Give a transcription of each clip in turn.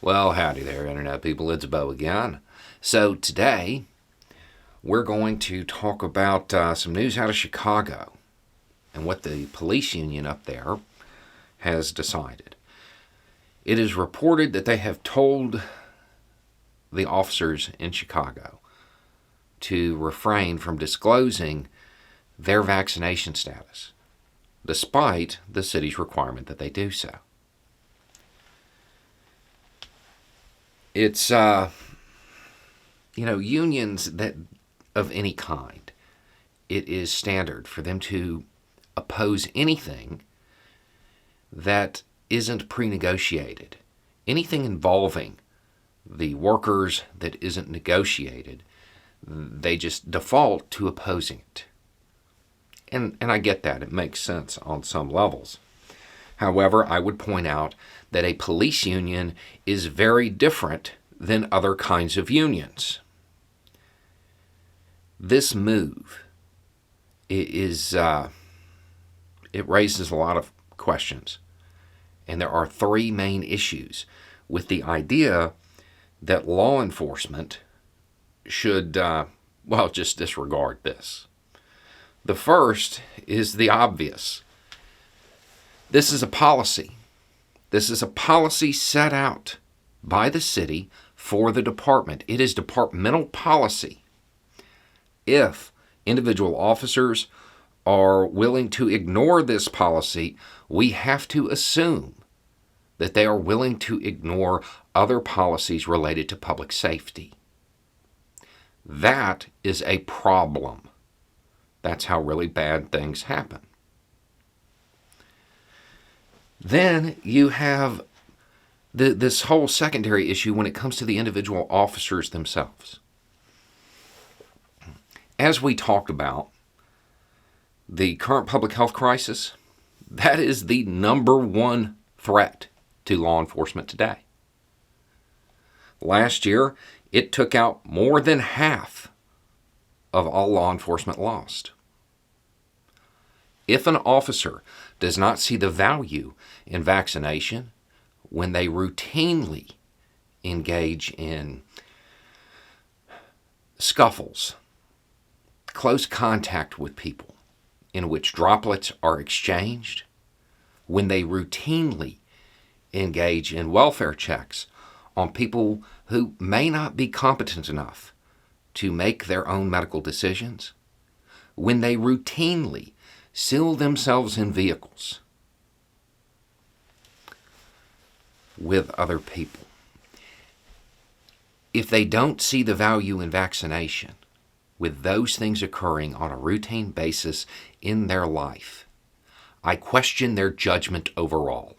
Well, howdy there, Internet people. It's Bo again. So, today we're going to talk about some news out of Chicago and what the police union up there has decided. It is reported that they have told the officers in Chicago to refrain from disclosing their vaccination status, despite the city's requirement that they do so. It's, unions that of any kind, it is standard for them to oppose anything that isn't pre-negotiated. Anything involving the workers that isn't negotiated, they just default to opposing it. And I get that. It makes sense on some levels. However, I would point out that a police union is very different than other kinds of unions. This move it raises a lot of questions. And there are three main issues with the idea that law enforcement should, just disregard this. The first is the obvious. This is a policy. This is a policy set out by the city for the department. It is departmental policy. If individual officers are willing to ignore this policy, we have to assume that they are willing to ignore other policies related to public safety. That is a problem. That's how really bad things happen. Then you have this whole secondary issue when it comes to the individual officers themselves. As we talked about, the current public health crisis, that is the number one threat to law enforcement today. Last year, it took out more than half of all law enforcement lost. If an officer does not see the value in vaccination when they routinely engage in scuffles, close contact with people in which droplets are exchanged, when they routinely engage in welfare checks on people who may not be competent enough to make their own medical decisions, when they routinely seal themselves in vehicles with other people. If they don't see the value in vaccination, with those things occurring on a routine basis in their life, I question their judgment overall.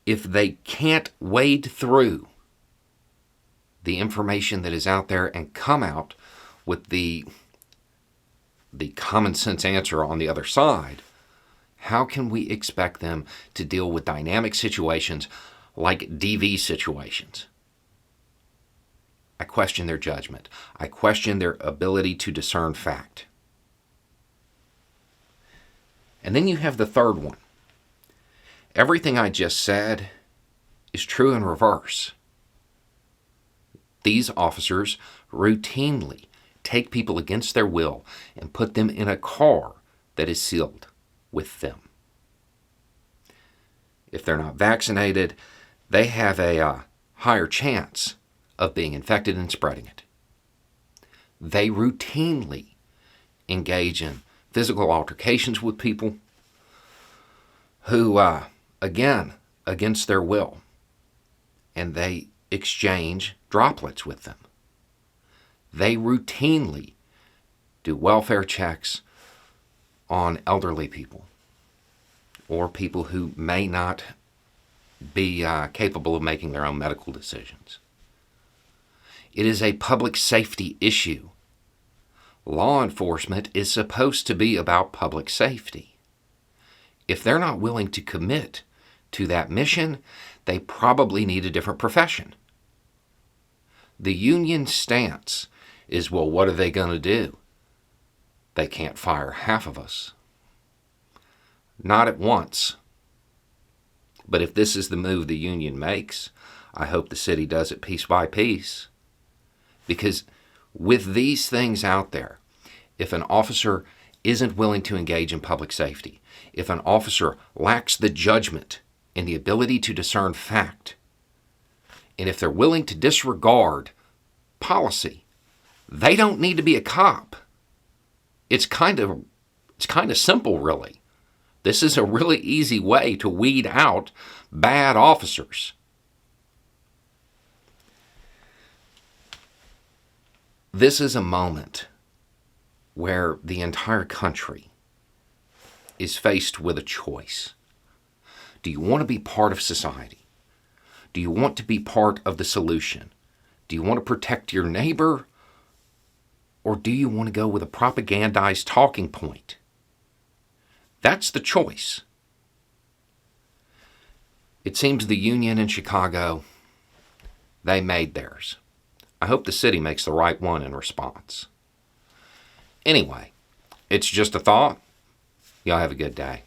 If they can't wade through the information that is out there and come out with the common sense answer on the other side, how can we expect them to deal with dynamic situations like DV situations? I question their judgment. I question their ability to discern fact. And then you have the third one. Everything I just said is true in reverse. These officers routinely take people against their will and put them in a car that is sealed with them. If they're not vaccinated, they have a higher chance of being infected and spreading it. They routinely engage in physical altercations with people who, again, against their will, and they exchange droplets with them. They routinely do welfare checks on elderly people or people who may not be capable of making their own medical decisions. It is a public safety issue. Law enforcement is supposed to be about public safety. If they're not willing to commit to that mission, they probably need a different profession. The union stance is, well, what are they going to do? They can't fire half of us. Not at once. But if this is the move the union makes, I hope the city does it piece by piece. Because with these things out there, if an officer isn't willing to engage in public safety, if an officer lacks the judgment and the ability to discern fact, and if they're willing to disregard policy, they don't need to be a cop. It's kind of simple, really. This is a really easy way to weed out bad officers. This is a moment where the entire country is faced with a choice. Do you want to be part of society? Do you want to be part of the solution? Do you want to protect your neighbor? Or do you want to go with a propagandized talking point? That's the choice. It seems the union in Chicago, they made theirs. I hope the city makes the right one in response. Anyway, it's just a thought. Y'all have a good day.